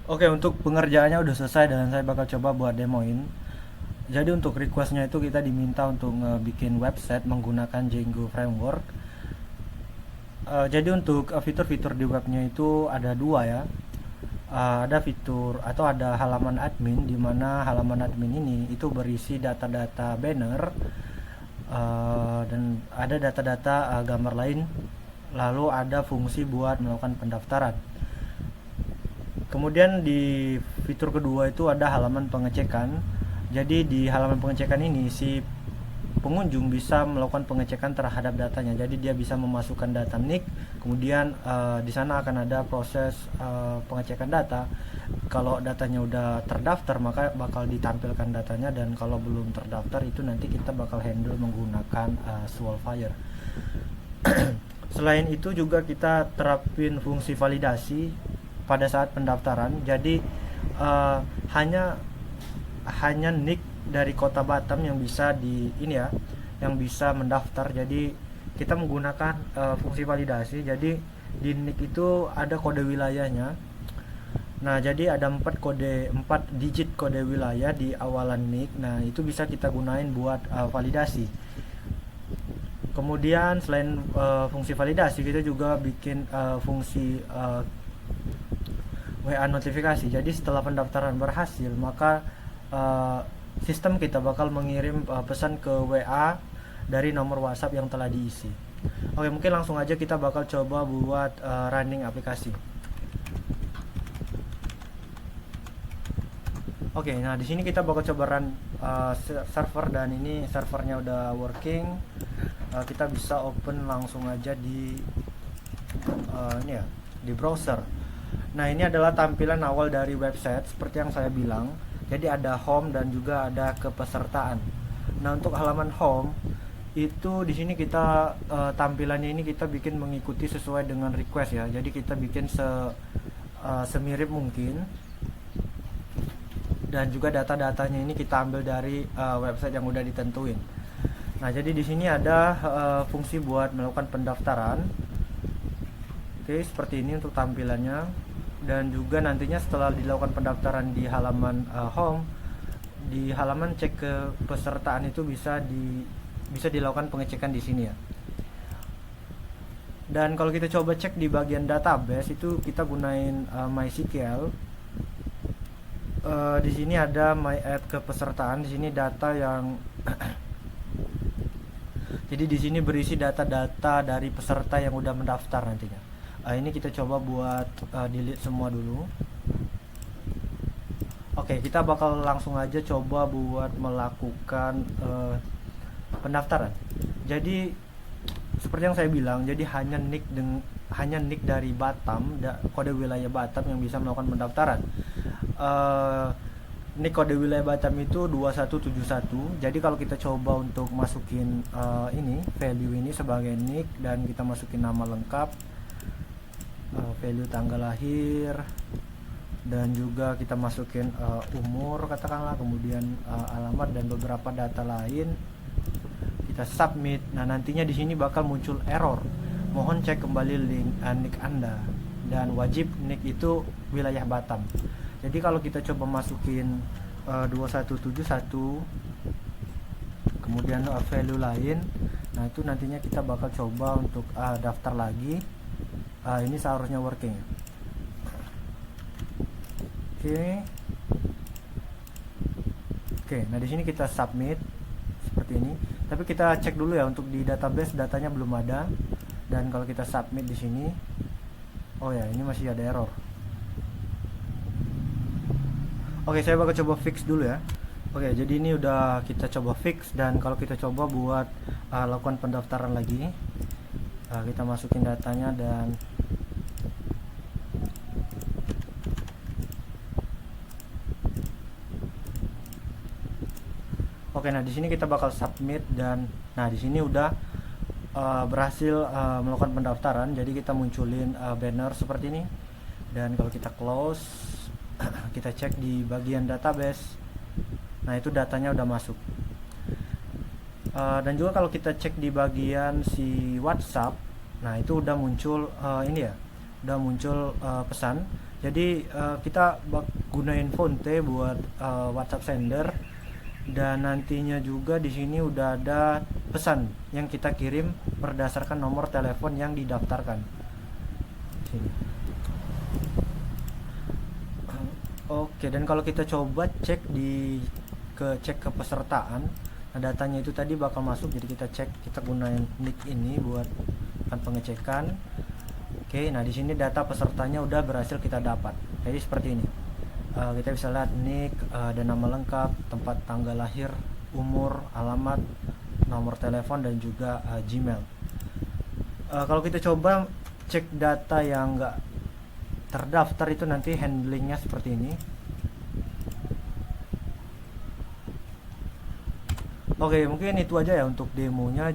Oke, untuk pengerjaannya udah selesai dan saya bakal coba buat demoin. Jadi untuk requestnya itu kita diminta untuk ngebikin website menggunakan Django Framework. Jadi untuk fitur-fitur di webnya itu ada dua ya. Ada fitur atau ada halaman admin, di mana halaman admin ini itu berisi data-data banner, dan ada data-data gambar lain. Lalu ada fungsi buat melakukan pendaftaran. Kemudian di fitur kedua itu ada halaman pengecekan. Jadi di halaman pengecekan ini si pengunjung bisa melakukan pengecekan terhadap datanya. Jadi dia bisa memasukkan data NIK, kemudian di sana akan ada proses pengecekan data. Kalau datanya udah terdaftar maka bakal ditampilkan datanya, dan kalau belum terdaftar itu nanti kita bakal handle menggunakan Swallfire. Selain itu juga kita terapin fungsi validasi pada saat pendaftaran. Jadi uh, hanya hanya nick dari kota Batam yang bisa di ini ya, yang bisa mendaftar. Jadi kita menggunakan fungsi validasi. Jadi di nick itu ada kode wilayahnya. Nah, jadi ada 4 digit kode wilayah di awalan nick. Nah, itu bisa kita gunain buat validasi. Kemudian selain fungsi validasi, kita juga bikin fungsi WA notifikasi. Jadi setelah pendaftaran berhasil, maka uh, sistem kita bakal mengirim pesan ke WA dari nomor WhatsApp yang telah diisi. Oke, mungkin langsung aja kita bakal coba buat running aplikasi. Oke, nah di sini kita bakal coba run server, dan ini servernya udah working. Kita bisa open langsung aja di ini ya, di browser. Nah, ini adalah tampilan awal dari website seperti yang saya bilang. Jadi ada home dan juga ada kepesertaan. Nah, untuk halaman home itu di sini kita tampilannya ini kita bikin mengikuti sesuai dengan request ya. Jadi kita bikin semirip mungkin. Dan juga data-datanya ini kita ambil dari website yang udah ditentuin. Nah, jadi di sini ada fungsi buat melakukan pendaftaran. Oke, seperti ini untuk tampilannya. Dan juga nantinya setelah dilakukan pendaftaran di halaman home, di halaman cek kepesertaan itu bisa dilakukan pengecekan di sini ya. Dan kalau kita coba cek di bagian database itu kita gunain MySQL. Di sini ada my add kepesertaan. Di sini data yang jadi di sini berisi data-data dari peserta yang udah mendaftar nantinya. Ini kita coba buat delete semua dulu. Oke, kita bakal langsung aja coba buat melakukan pendaftaran. Jadi seperti yang saya bilang, jadi hanya nick dari Batam, kode wilayah Batam yang bisa melakukan pendaftaran. Nick kode wilayah Batam itu 2171. Jadi kalau kita coba untuk masukin ini value ini sebagai nick, dan kita masukin nama lengkap, value tanggal lahir, dan juga kita masukin umur katakanlah, kemudian alamat dan beberapa data lain, kita submit. Nah, nantinya di sini bakal muncul error, mohon cek kembali link nick Anda, dan wajib nick itu wilayah Batam. Jadi kalau kita coba masukin 2171 kemudian value lain, nah itu nantinya kita bakal coba untuk daftar lagi. Ini seharusnya working. Oke, nah di sini kita submit seperti ini. Tapi kita cek dulu ya, untuk di database datanya belum ada. Dan kalau kita submit di sini, oh ya, ini masih ada error. Oke, saya bakal coba fix dulu ya. Oke, jadi ini udah kita coba fix, dan kalau kita coba buat lakukan pendaftaran lagi, kita masukin datanya dan oke, nah di sini kita bakal submit, dan nah di sini udah berhasil melakukan pendaftaran. Jadi kita munculin banner seperti ini, dan kalau kita close, kita cek di bagian database, nah itu datanya udah masuk. Dan juga kalau kita cek di bagian si WhatsApp, nah itu udah muncul ini ya, udah muncul pesan Jadi kita gunain Fonte buat WhatsApp sender, dan nantinya juga di sini udah ada pesan yang kita kirim berdasarkan nomor telepon yang didaftarkan. Sini. Oke, dan kalau kita coba cek cek ke pesertaan, nah datanya itu tadi bakal masuk. Jadi kita cek, kita gunain nick ini buat pengecekan. Oke, nah di sini data pesertanya udah berhasil kita dapat. Jadi seperti ini. Kita bisa lihat nick, dan nama lengkap, tempat tanggal lahir, umur, alamat, nomor telepon, dan juga Gmail. Kalau kita coba cek data yang enggak terdaftar, itu nanti handlingnya seperti ini. Oke, mungkin itu aja ya untuk demonya.